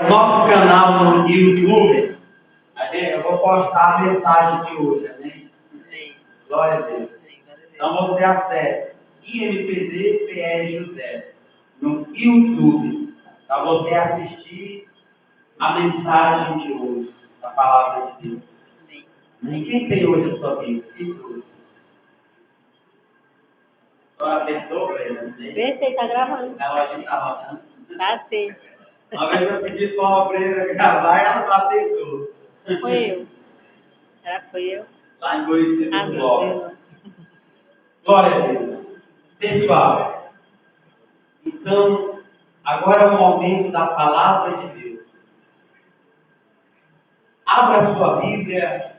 Nosso canal no YouTube, eu vou postar a mensagem de hoje, amém? Glória a Deus. Então você acessa IMPD PR José no YouTube, para você assistir a mensagem de hoje, a palavra de Deus. E quem tem hoje a sua Bíblia? Que tudo. Só apertou, velho. Vê se ele tá gravando. Ela já está rodando. Tá sim. Uma vez eu pedi para uma freira gravar e ela não aceitou. Foi eu. Será que foi eu? Lá em Goiânia, Ah, no meu bloco. Deus. Glória a Deus. Pessoal, então, agora é o momento da palavra de Deus. Abra sua Bíblia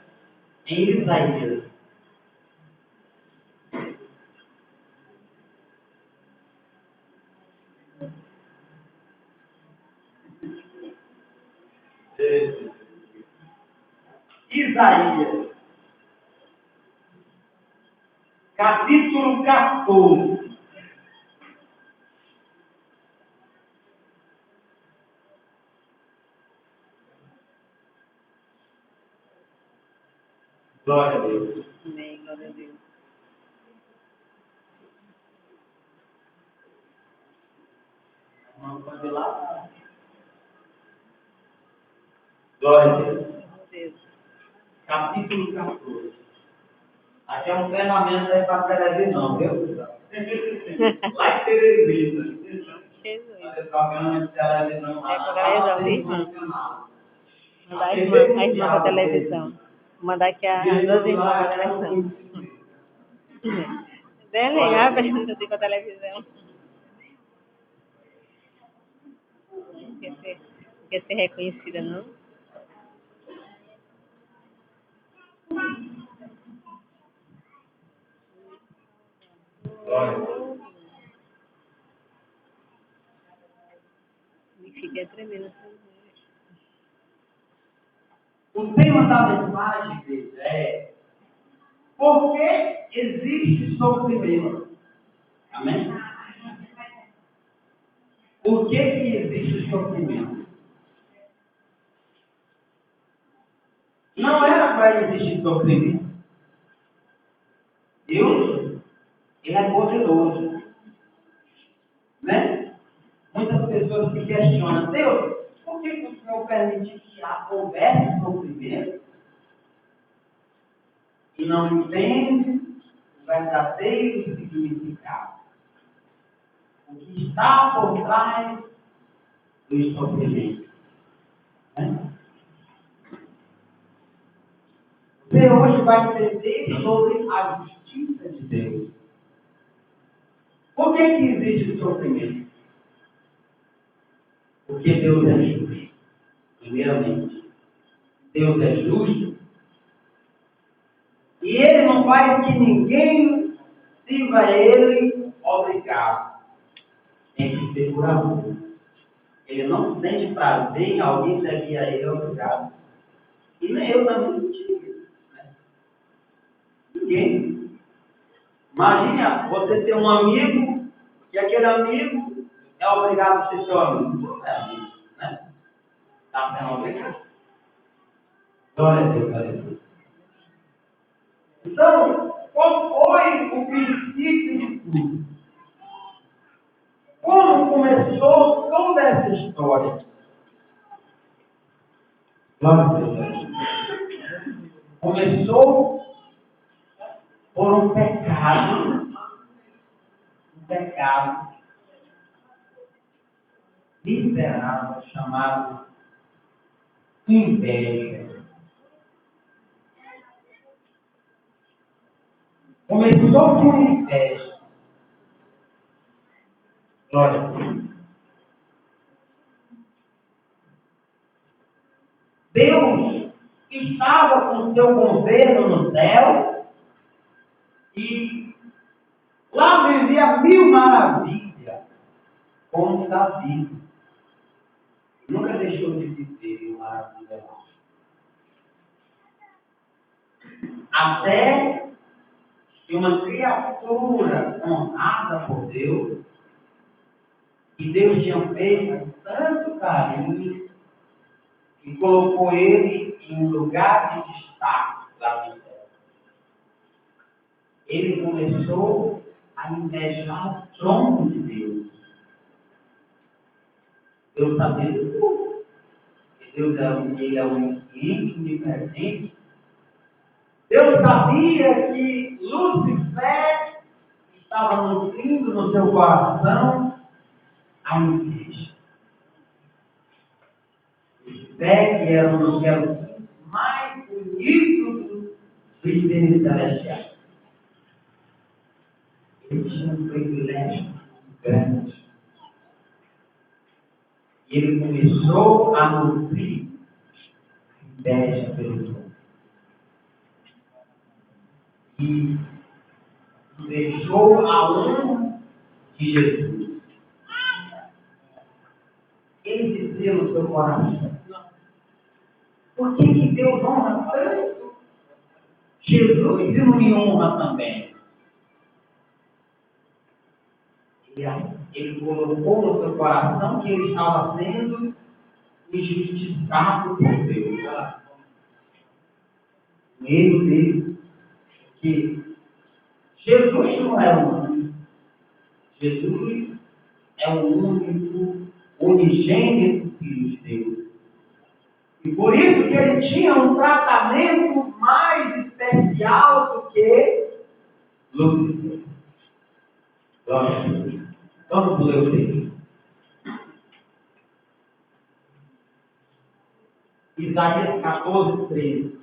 em Isaías. Isaías, capítulo 14. Glória a Deus. Amém, glória a Deus. Vamos fazer lá. Glória a Deus. Meu Deus. Capítulo 14. Aqui é um treinamento aí para televisão, viu? Lá em Teresina. Jesus. Fazer programa de televisão lá. É pra galera ouvir, irmão. Mandar a irmã pra televisão. Mandar aqui as duas irmãs pra televisão. Bem legal pra gente assistir pra televisão. Quer ser reconhecida, não? Me fiquei tremendo. O tema da mensagem, igreja, é por que existe sofrimento? Amém? Por que existe sofrimento? Não era para existir sofrimento. Deus, Ele é poderoso. Né? Muitas pessoas se questionam, Deus, por que o Senhor permite que houvesse sofrimento? E não entende o verdadeiro significado. O que está por trás do sofrimento. Né? Você hoje vai entender sobre a justiça de Deus. Por que existe sofrimento? Porque Deus é justo. Primeiramente, Deus é justo. E Ele não faz que ninguém sirva a Ele obrigado. Tem que ser por amor. Ele não sente prazer em alguém servir a Ele obrigado. E nem eu também não tive. Né? Ninguém. Imagina você ter um amigo e aquele amigo é obrigado a ser seu amigo. Não é amigo, né? Está sendo obrigado. Glória a Deus, glória a Deus. Então, qual foi o princípio de tudo? Como começou toda essa história? Glória a Deus. Começou por um pecado. Um pecado miserável chamado inveja. Começou com inveja. Glória a Deus. Deus estava com seu governo no céu e lá vivia mil maravilhas, como Davi. Nunca deixou de viver mil maravilhas lá. Até que uma criatura honrada por Deus E Deus tinha feito com tanto carinho e colocou ele em um lugar de destaque lá no céu. Ele começou a invejar o trono de Deus. Deus sabia de tudo. Deus ele é onisciente, onipresente. Deus sabia que Lúcifer estava nutrindo no seu coração a inveja. Lúcifer, que era um dos serafins mais bonitos dos seres celestiais. Ele tinha um privilégio grande. E ele começou a nutrir a inveja pelo trono. E deixou a honra de Jesus. Ele dizia no seu coração: por que Deus honra tanto Jesus e não me honra também? Ele colocou no seu coração que ele estava sendo injustiçado por Deus. O erro dele é que Jesus não é humano. Jesus é o único, unigênito Filho de Deus. E por isso que ele tinha um tratamento mais especial do que Lúcifer. Glória a Deus. Vamos ler o texto. Isaías 14, 13.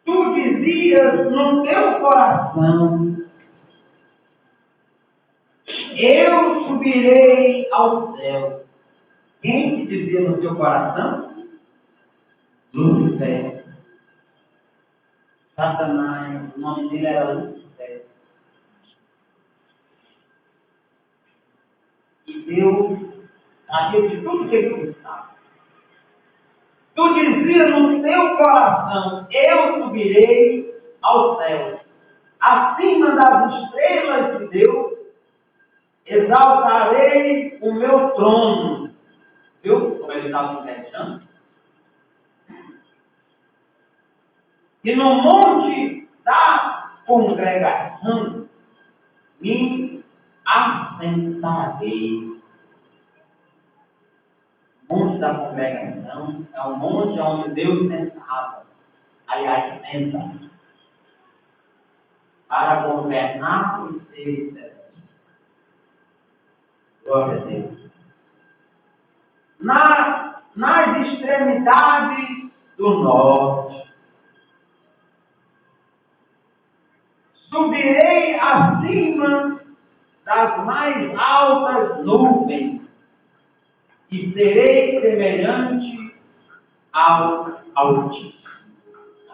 Tu dizias no teu coração: eu subirei ao céu. Quem que dizia no teu coração? Lúcifer. Satanás, o nome dele era Lúcifer. E Deus sabia de tudo que ele pensava. Tu dizias no teu coração: eu subirei ao céu. Acima das estrelas de Deus, exaltarei o meu trono. Viu como ele estava inventando? E no monte da congregação me assentarei. O monte da congregação é o monte onde Deus sentava. Aliás, senta. Para governar os seres celestiais. Glória a Deus. Nas extremidades do norte, subirei acima das mais altas nuvens e serei semelhante ao Altíssimo.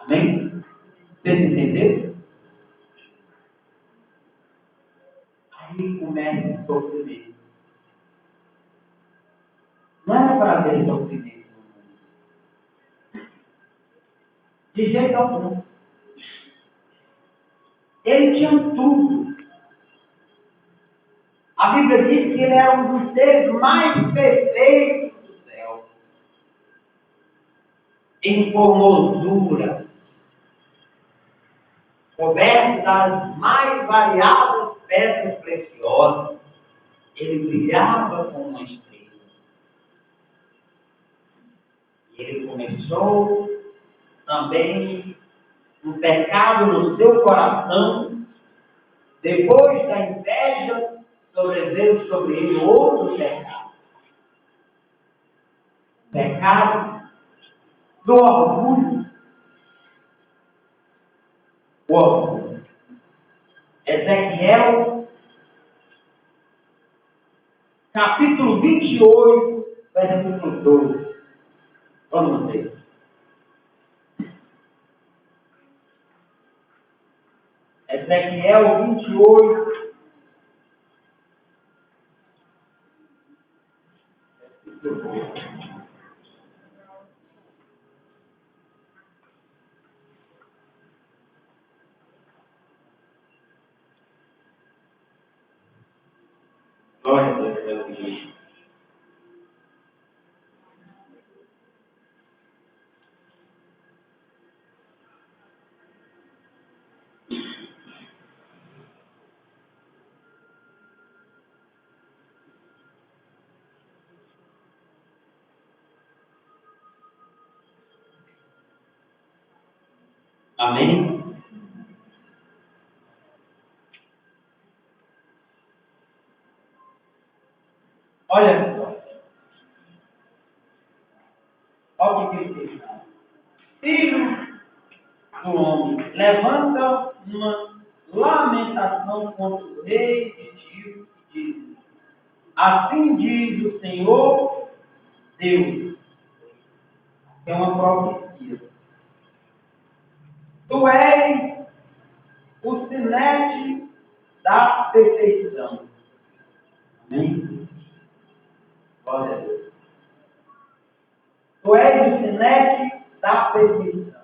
Amém? Vocês entenderam? Aí começa o sofrimento. Não é para ver sofrimento. De jeito algum. Ele tinha tudo. A Bíblia diz que ele era um dos seres mais perfeitos do céu. Em formosura, coberto das mais variadas pedras preciosas. Ele brilhava como uma estrela. E ele começou também um pecado no seu coração, depois da inveja, sobreveio sobre ele outro pecado. Pecado do orgulho. O orgulho. Ezequiel, capítulo 28, versículo 12. Vamos ver. Ezequiel 28, versículo 12. Glória a Deus pela vida. Amém? Olha só. Olha o que ele fez. Filho do homem, levanta uma lamentação contra o rei de Tiro e diz: assim diz o Senhor Deus, que é uma profecia. Tu és o sinete da perfeição. Amém? Glória a Deus. Tu és o sinete da perfeição,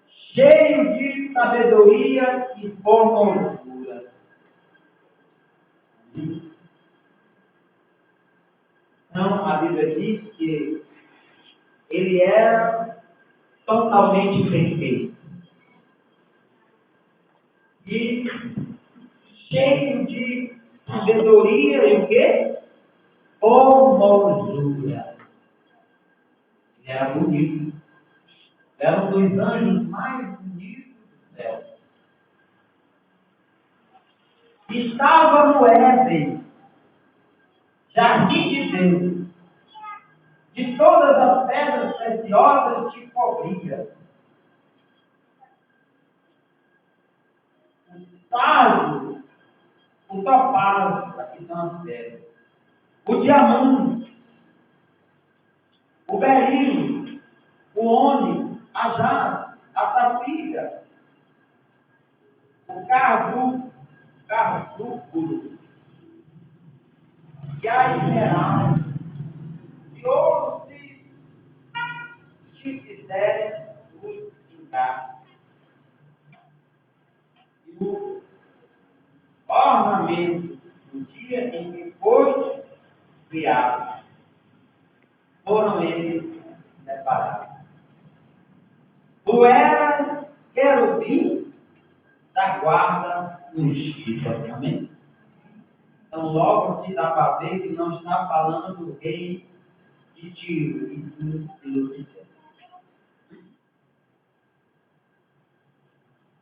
cheio de sabedoria e formosura. Então, a Bíblia diz que ele era totalmente perfeito. E cheio de sabedoria e o quê? Formosura. Ele era bonito. Era um dos anjos mais bonitos do céu. Estava no Éden, jardim de Deus. De todas as pedras preciosas te cobria. O sardio, o topázio, aqui estão as pedras. O diamante, o berilo, o ônix, a jade, a safira, o carvúrculo e a esmeralda. Se ouro te quiserem os pingar. E o ornamento do dia em que foste criado, foram eles separados. Tu eras querubim da guarda ungida. Amém? Então, logo se dá para ver que não está falando do rei de Tiro, e sim de Lucifer.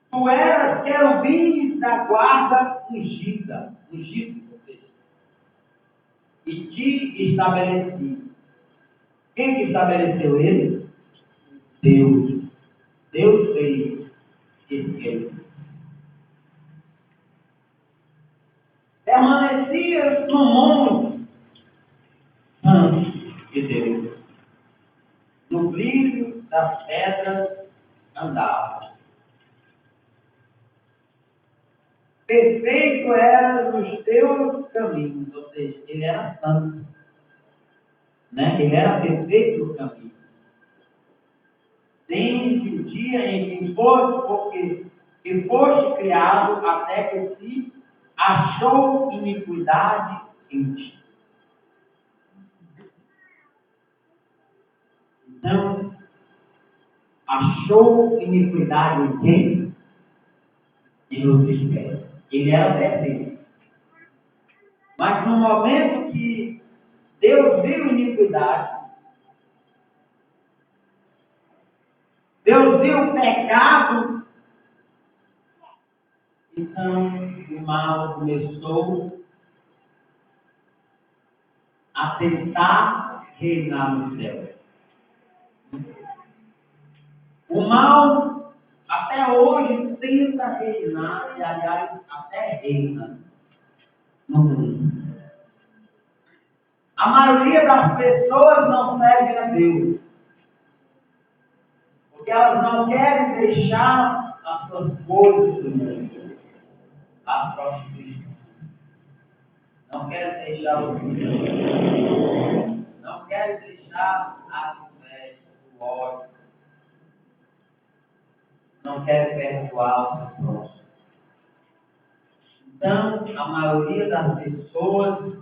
Tu eras querubim da guarda ungida, ou seja, e te estabeleci. Quem que estabeleceu ele? Deus. Deus fez esse. Permanecias no mundo santo de Deus. No brilho das pedras andava. Perfeito era nos teus caminhos, ou seja, ele era santo. Né? Ele era perfeito no caminho. Desde o dia em que foste criado, até que se achou iniquidade em ti. Então, achou iniquidade em quem? Em Lucifer. Ele era perfeito. Mas no momento que Deus viu iniquidade, Deus viu o pecado, então o mal começou a tentar reinar no céu. O mal até hoje tenta reinar, e aliás, até reina no mundo. A maioria das pessoas não serve a Deus, porque elas não querem deixar as suas coisas do mundo, as prostituições. Não querem deixar o mundo, não querem deixar a inveja, o ódio, não querem perdoar os seus próximos. Então, a maioria das pessoas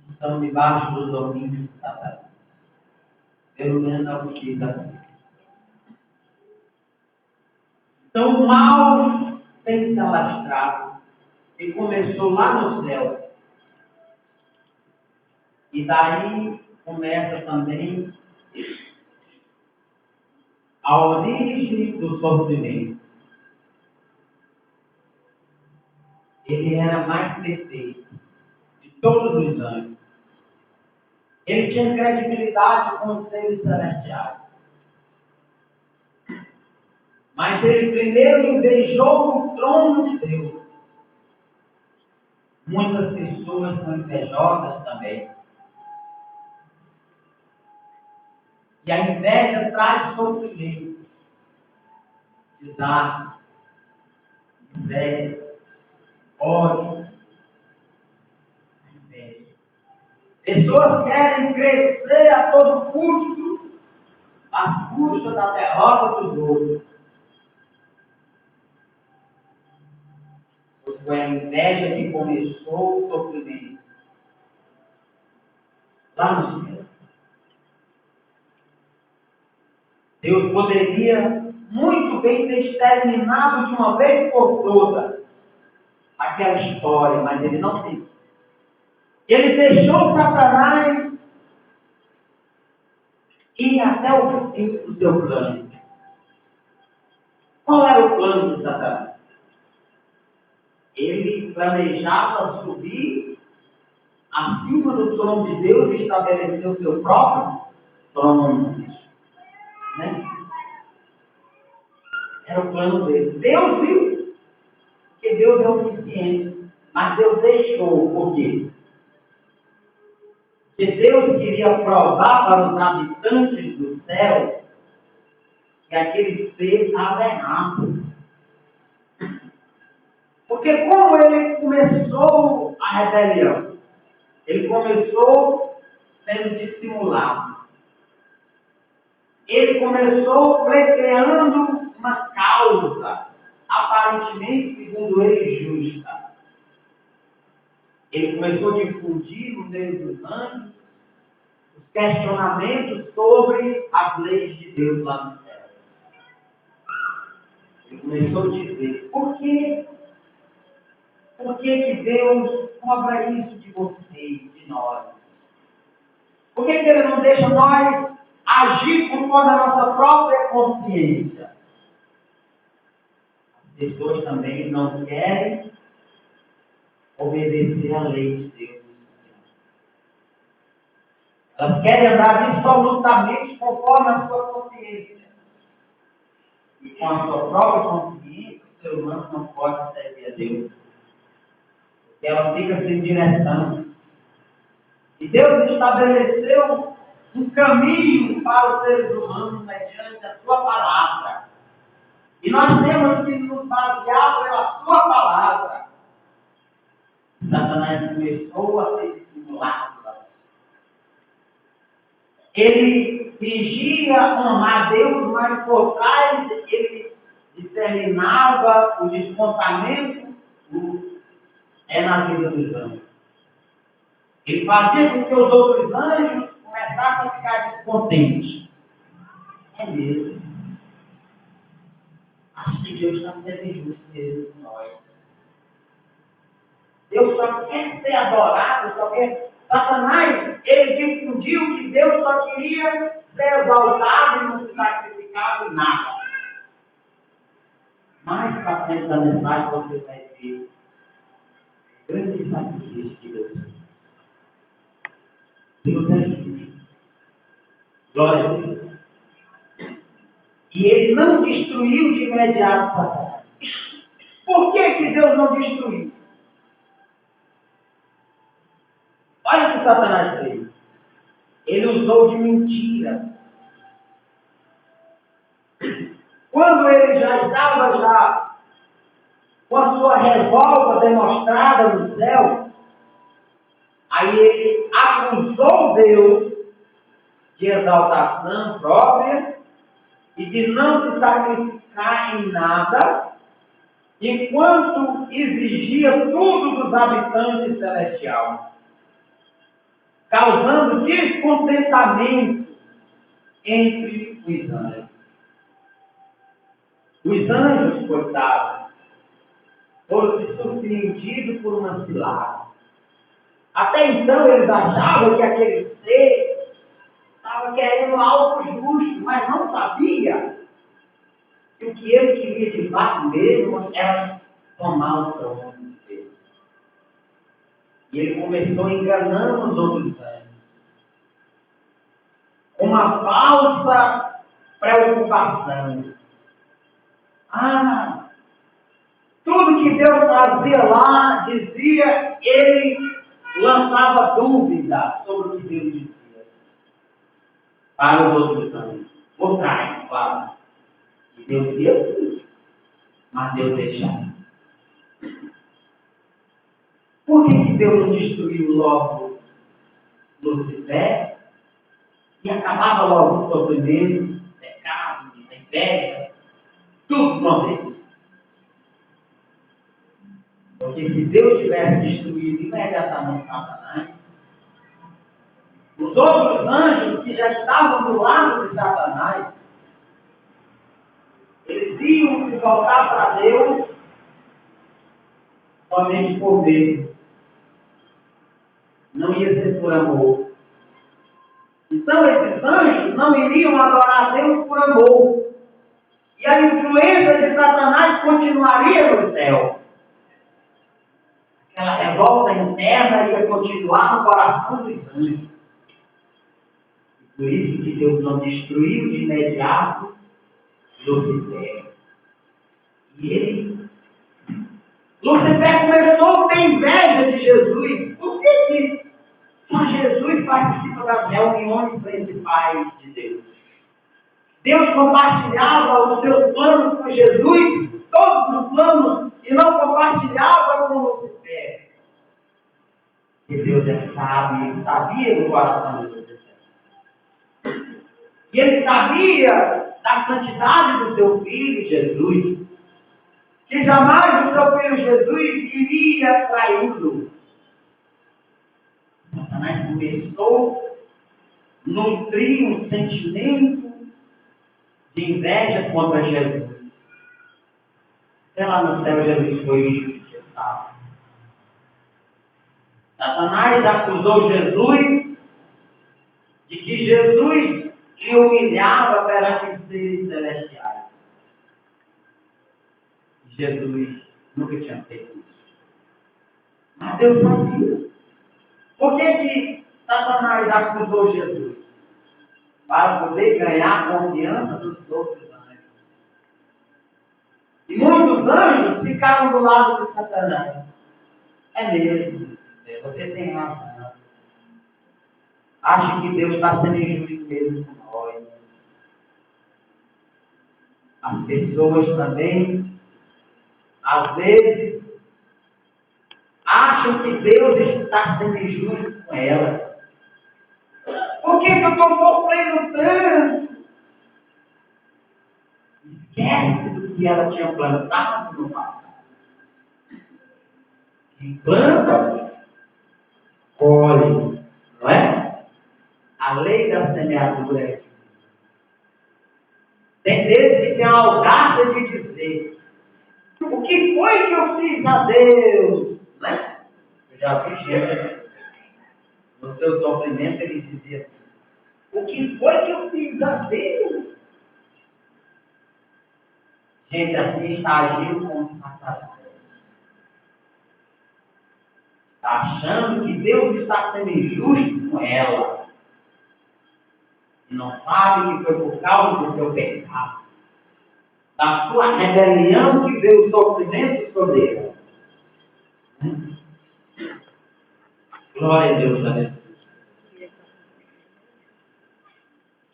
estão debaixo do domínio de Satanás. Pelo menos é o que diz a Bíblia. Então, o mal tem se alastrado e começou lá no céu. E daí começa também a origem do sofrimento. Ele era mais perfeito de todos os anjos. Ele tinha credibilidade com os seres celestiais. Mas ele primeiro invejou o trono de Deus. Muitas pessoas são invejosas também. E a inveja traz sofrimento, desastre, inveja, ódio, inveja. Pessoas querem crescer a todo custo, às custas da derrota dos outros. Foi a inveja que começou o sofrimento. Lá no céu. Deus poderia muito bem ter exterminado de uma vez por todas aquela história, mas ele não fez. Ele deixou Satanás ir até o fim do seu plano. Qual era o plano de Satanás? Ele planejava subir acima do trono de Deus e estabelecer o seu próprio trono. Né? Era o plano dele. Deus viu, porque Deus é onisciente, mas Deus deixou. Por quê? Porque Deus queria provar para os habitantes do céu que aquele ser estava errado. Porque como ele começou a rebelião? Ele começou sendo dissimulado. Ele começou pleiteando uma causa, aparentemente, segundo ele, justa. Ele começou a difundir no meio dos anjos os questionamentos sobre as leis de Deus lá no céu. Ele começou a dizer, por que que Deus cobra isso de vocês, de nós? Por que Ele não deixa nós agir conforme a nossa própria consciência? As pessoas também não querem obedecer à lei de Deus. Elas querem andar absolutamente conforme a sua consciência. E com a sua própria consciência, o ser humano não pode servir a Deus. Porque ela fica sem direção. E Deus estabeleceu um caminho para os seres humanos mediante a sua palavra. E nós temos que nos basear pela sua palavra. Satanás começou a ser dissimulado. Ele fingia amar Deus, mas por trás ele disseminava o descontamento na vida dos anjos. Ele fazia com que os outros anjos começassem a ficar descontentes. É mesmo. Acho que Deus está sendo injusto mesmo com nós. Deus só quer ser adorado, só quer. Satanás, ele difundiu que Deus só queria ser exaltado e não se sacrificado em nada. Mais para frente da mensagem você vai ver o grande sacrifício de Deus. Deus é justo. Glória a Deus. E ele não destruiu de imediato Satanás. Por que Deus não destruiu? Olha o que Satanás fez. Ele usou de mentira. Quando ele já estava com a sua revolta demonstrada no céu, aí ele acusou Deus de exaltação própria e de não se sacrificar em nada enquanto exigia tudo dos habitantes celestiais, causando descontentamento entre os anjos. Os anjos, coitados, foram se surpreendidos por uma cilada. Até então eles achavam que aquele ser estava querendo algo justo, mas não sabia que o que ele queria de fato mesmo era tomar o trono de Deus. E ele começou enganando os outros anjos, com uma falsa preocupação. Tudo que Deus fazia lá, dizia, ele lançava dúvida sobre o que Deus dizia para os outros anjos. Mostrar, claro. E Deus dizia tudo, mas Deus deixava. Por que Deus não destruiu logo Lucifer e acabava logo o sofrimento, o pecado, a inveja, tudo com Deus? Porque se Deus tivesse destruído imediatamente Satanás, os outros anjos que já estavam do lado de Satanás, eles iam se voltar para Deus somente por medo. Não ia ser por amor. Então esses anjos não iriam adorar a Deus por amor. E a influência de Satanás continuaria no céu. Aquela revolta interna ia continuar no coração dos anjos. Por isso que Deus não destruiu de imediato Lucifer. E Lucifer começou a ter inveja de Jesus. Por que só Jesus participa das reuniões principais de Deus? Deus compartilhava os seus planos com Jesus, todos os planos, e não compartilhava com Lucifer. E Deus é sábio, ele sabia do coração de Lucifer. E ele sabia da santidade do seu filho Jesus, que jamais o seu filho Jesus iria traí-lo. Satanás começou a nutrir um sentimento de inveja contra Jesus. Até lá no céu Jesus foi injustiçado. Satanás acusou Jesus de que Jesus lhe humilhava perante os seres celestiais. Jesus nunca tinha feito isso. Mas Deus sabia. Por que Satanás acusou Jesus? Para poder ganhar a confiança dos outros anjos. E muitos anjos ficaram do lado de Satanás. É mesmo, você tem razão. Acho que Deus está sendo injusto mesmo com nós. As pessoas também, às vezes, acham que Deus está sendo injusto com elas. Por que eu estou sofrendo tanto? Esquece do que ela tinha plantado no passado. Quem planta, colhe, não é? A lei da semeadura é assim. Tem vezes que tem a audácia de dizer: o que foi que eu fiz a Deus? Né? Eu já vi gente, no seu sofrimento, ele dizia assim: o que foi que eu fiz a Deus? Gente assim está agindo como Satanás. Está achando que Deus está sendo injusto com ela. E não sabe que foi por causa do seu pecado, da sua rebelião, que veio o sofrimento sobre ela. Glória a Deus, aleluia.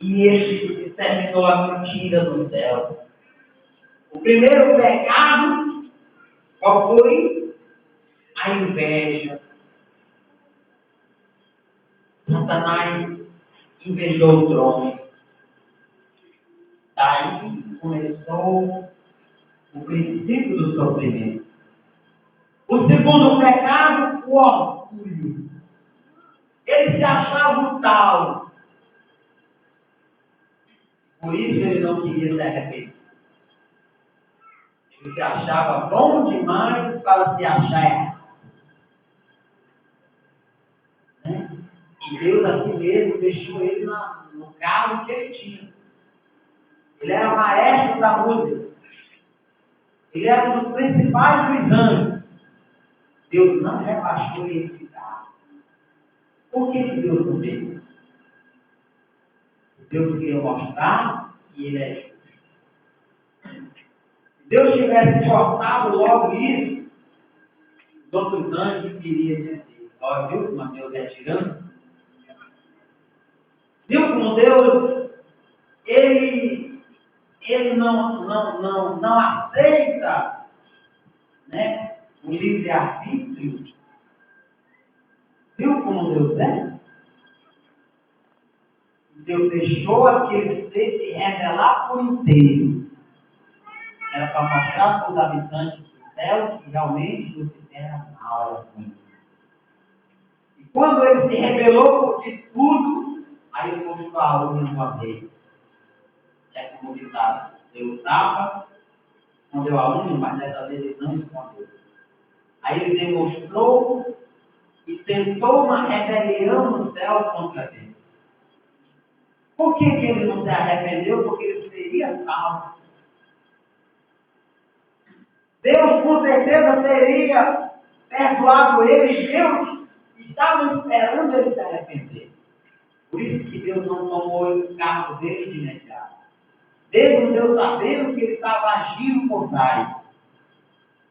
E este terminou a mentira do céu. O primeiro pecado, qual foi? A inveja. Satanás invejou o trono. Daí começou o princípio do sofrimento. O segundo pecado, o orgulho. Ele se achava o tal. Por isso ele não queria se arrepender. Ele se achava bom demais para se achar errado. Né? E Deus, assim mesmo, deixou ele no carro que ele tinha. Ele era maestro da música. Ele era um dos principais dos anjos. Deus não rebaixou ele de carro. Por que Deus não fez? Deus queria mostrar que ele é justo. Se Deus tivesse cortado logo isso, os outros anjos queriam dizer: ó, viu como Deus é tirano? Viu como Deus, ele não aceita, né, o livre-arbítrio? Viu como Deus é? Deus deixou aquele ser se revelar por inteiro. Era para mostrar para os habitantes do céu que realmente Lucifer era mal, era ruim. E quando ele se revelou de tudo, aí ele mostrou a unha uma vez. É como ditado: Deus tapa, escondeu a unha, mas dessa vez ele não escondeu. Aí ele demonstrou e tentou uma rebelião no céu contra Deus. Por que ele não se arrependeu? Porque ele seria salvo. Deus com certeza teria perdoado ele. Deus estava esperando ele se arrepender. Por isso que Deus não tomou o cargo dele de imediato. Mesmo Deus sabendo que ele estava agindo por trás.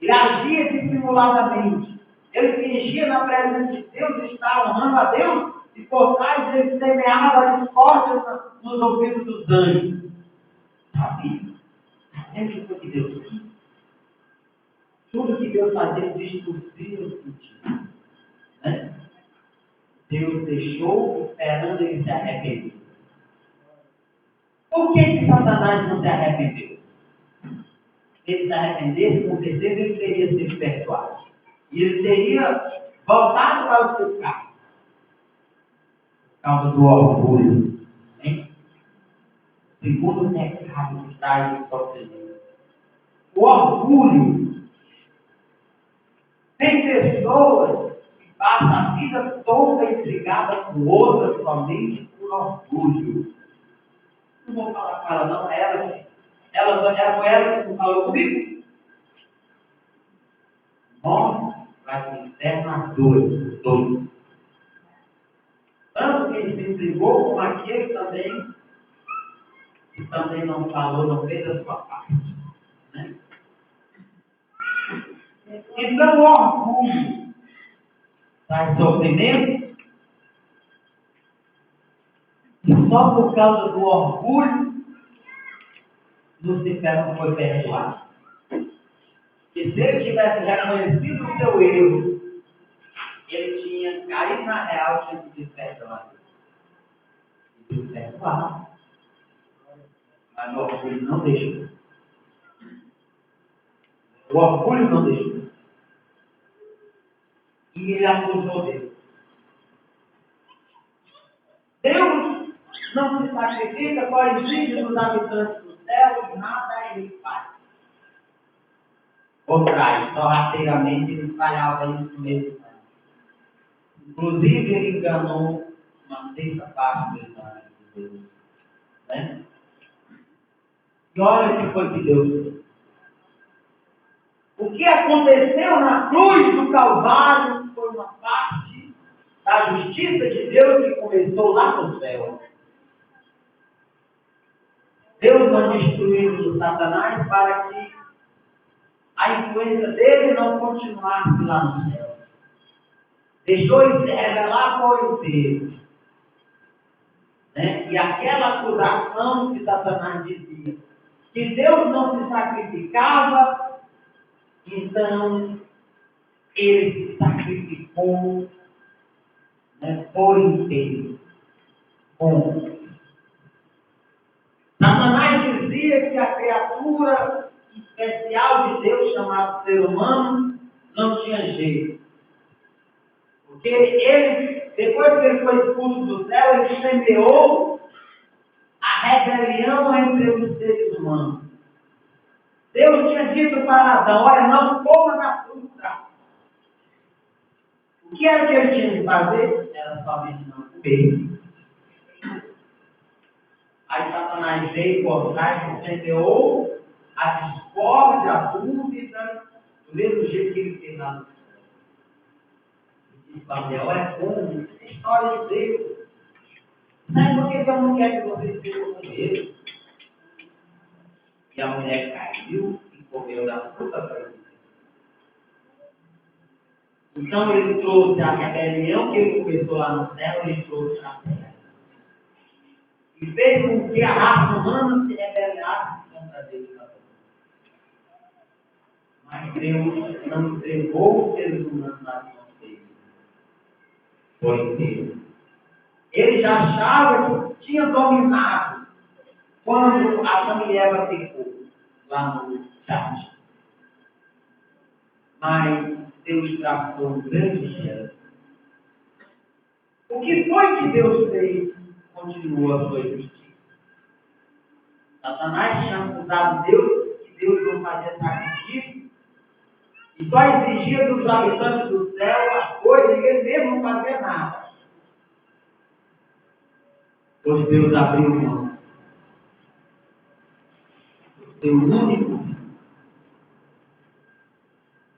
Ele agia dissimuladamente. Ele fingia na presença de Deus, estava honrando a Deus, e por trás ele semeava a discórdia nos ouvidos dos anjos. Sabia? Sabia o que Deus fez? Tudo que Deus fazia distorcia o sentido. Né? Deus deixou esperando ele se arrepender. Por que Satanás não se arrependeu? Se ele se arrependesse, com certeza ele teria sido perdoado. E ele teria voltado para o seu carro. Por causa do orgulho. Hein? Segundo pecado que traz o sofrimento. O orgulho. Tem pessoas que passam a vida toda intrigada com outras somente por orgulho. Não vou falar com ela, não. Foi ela que não falou comigo. Morre, vai para o inferno às duas. Tanto que ele se intrigou com aquele também, que também não falou, não fez a sua parte. Né? Então, o orgulho traz sofrimento, e só por causa do orgulho, Lucifer não foi perdoado. E se ele tivesse reconhecido o seu erro, ele tinha caído na real, tinha pedido perdão a Deus. E Deus perdoava. Mas o orgulho não deixou. O orgulho não deixou. E ele acusou Deus. Deus não se sacrifica, só exige dos habitantes do céu e nada ele faz. Ou traz, sorrateiramente ele falhava isso mesmo. Inclusive ele enganou uma terça parte dos anjos de Deus. Né? E olha o que foi que Deus fez. O que aconteceu na cruz do Calvário foi uma parte da justiça de Deus que começou lá no céu. Deus não destruiu o Satanás para que a influência dele não continuasse lá no céu. Deixou ele se revelar por inteiro. Né? E aquela acusação que Satanás dizia, que Deus não se sacrificava, então ele se sacrificou, né, por inteiro. Bom, Satanás dizia que a criatura especial de Deus chamado ser humano não tinha jeito. Porque ele, depois que ele foi expulso do céu, ele semeou a rebelião entre os seres humanos. Deus tinha dito para Adão: olha, não coma da fruta. O que era que ele tinha de fazer? Era somente não comer. Aí Satanás veio por trás e semeou a discórdia, a dúvida, do mesmo jeito que ele fez lá no céu. E disse: Babel, é como? Isso é história de Deus. Sabe por que Deus não quer que vocês sejam com ele? E a mulher caiu e comeu da fruta para ele. Então ele trouxe a rebelião que ele começou lá no céu, ele trouxe na terra. E fez com que a raça humana se rebelasse contra Deus também. Mas Deus não entregou os seres humanos nas mãos dele. Foi Deus. Ele já achava que tinha dominado quando Adão e Eva pecou lá no jardim. Mas Deus traçou um grande gesto. O que foi que Deus fez? Continua a sua justiça. Satanás tinha acusado Deus que Deus não fazia sacrifício e só exigia dos habitantes do céu as coisas e ele mesmo não fazia nada. Pois Deus abriu mão do seu único filho.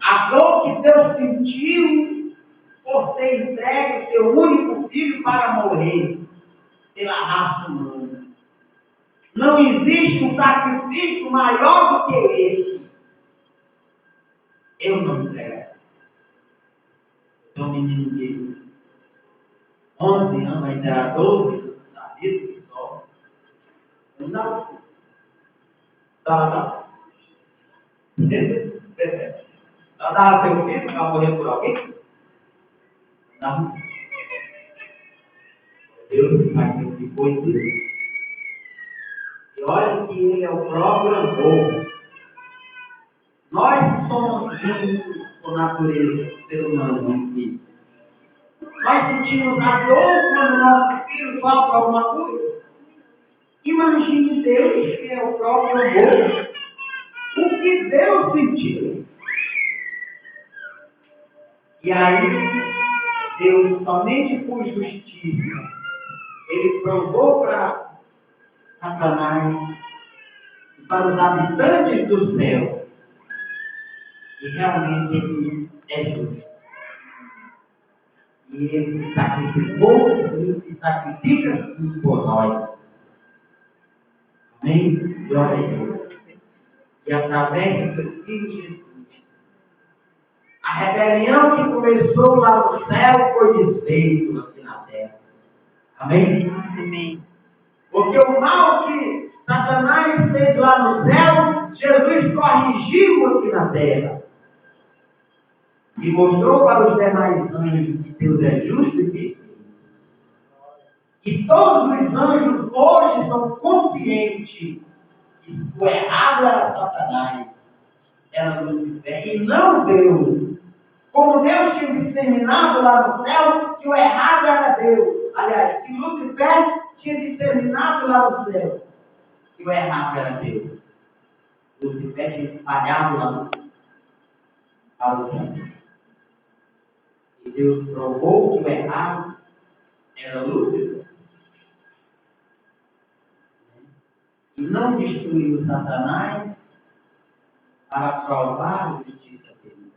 A dor que Deus sentiu por ter entregue o seu único filho para morrer pela raça humana. Não existe um sacrifício maior do que esse. Eu não entrego. Então, um menino de 11 anos, ainda era 12, da vida só. Não dá. Dá. Ela dava seu filho para morrer por alguém? Não. Deus faz o que foi Deus. E olha que ele é o próprio amor. Nós somos vivos por natureza, ser humano aqui. Nós sentimos a dor quando nosso filho falta alguma coisa. Imagine Deus, que é o próprio amor. O que Deus sentiu. E aí, Deus, somente por justiça, ele provou para Satanás e para os habitantes do céu que realmente ele é justo. E ele sacrificou e se sacrifica por nós. Amém? Glória a Deus. E através do seu Filho Jesus, a rebelião que começou lá no céu foi desfeita aqui na terra. Amém? Amém. Porque o mal que Satanás fez lá no céu, Jesus corrigiu aqui na terra. E mostrou para os demais anjos que Deus é justo e perfeito. E todos os anjos hoje são conscientes que o errado era Satanás, era Lúcifer, e não Deus. Como Deus tinha disseminado lá no céu que o errado era Deus. Aliás, que Lúcifer tinha disseminado lá no céu que o errado era Deus. Lúcifer tinha espalhado lá no céu. E Deus provou que o errado era Lúcifer. E não destruiu Satanás para provar a justiça dele.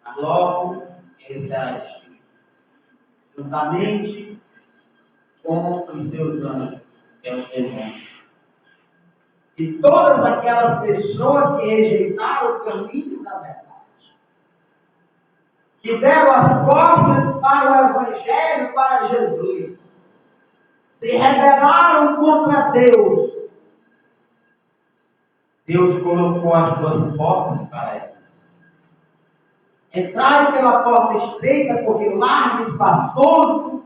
Mas logo, ele será destruído. Juntamente com os seus anjos, que é os demônios. E todas aquelas pessoas que rejeitaram o caminho da verdade, que deram as costas para o Evangelho, para Jesus, se rebelaram contra Deus. Deus colocou as suas portas para elas. Entraram pela porta estreita, porque largo e espaçoso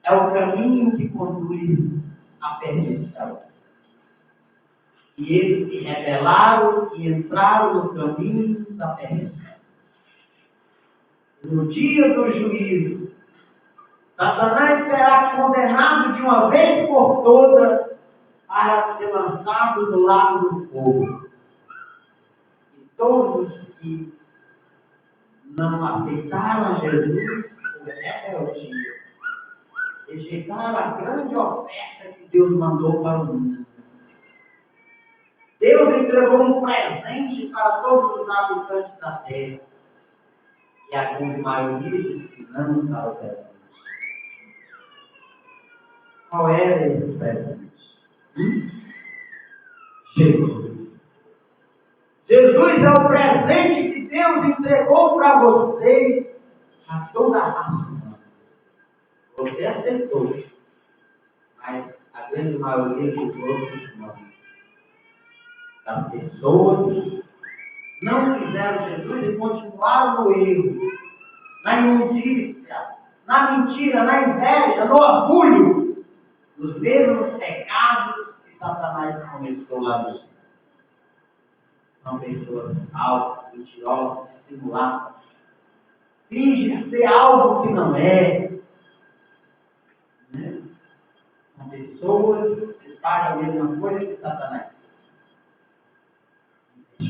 é o caminho que conduz à perdição. E eles se rebelaram e entraram no caminho da perdição. No dia do juízo, Satanás será condenado de uma vez por todas para ser lançado do lago do fogo. E todos que não aceitaram a Jesus por rebeldia, rejeitaram a grande oferta que Deus mandou para o mundo. Deus entregou um presente para todos os habitantes da terra. E a grande maioria disse que não para o presente. Qual era esse presente? Jesus. Jesus é o presente que Deus entregou para vocês, a toda a raça humana. Você aceitou, mas a grande maioria dos outros não. As pessoas não fizeram Jesus e continuaram no erro, na imundícia, na mentira, na inveja, no orgulho, nos mesmos pecados que Satanás começou lá no céu. São pessoas falsas, mentirosas, dissimuladas, fingem ser algo que não é. Né? São pessoas que fazem a mesma coisa que Satanás.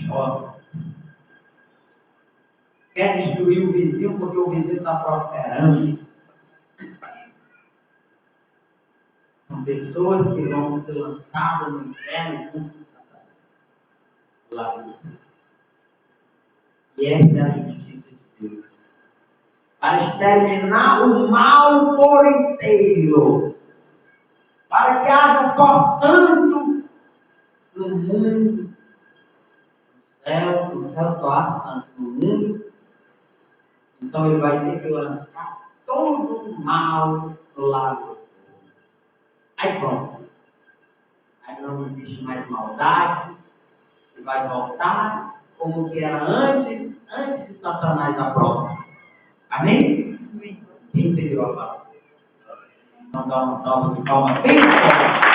Chora. Quer destruir o vizinho porque o vizinho está prosperando. São pessoas que vão ser lançadas no inferno junto com Satanás. E essa é a justiça de Deus. Para exterminar o mal por inteiro. Para que haja só tanto no mundo. No céu só há santo no mundo. Então ele vai ter que lançar todo o mal do lado. Aí pronto. Aí não existe mais maldade. Ele vai voltar como que era antes de Satanás da prova. Amém? Quem entendeu a palavra? Então dá uma salva de palmas bem forte.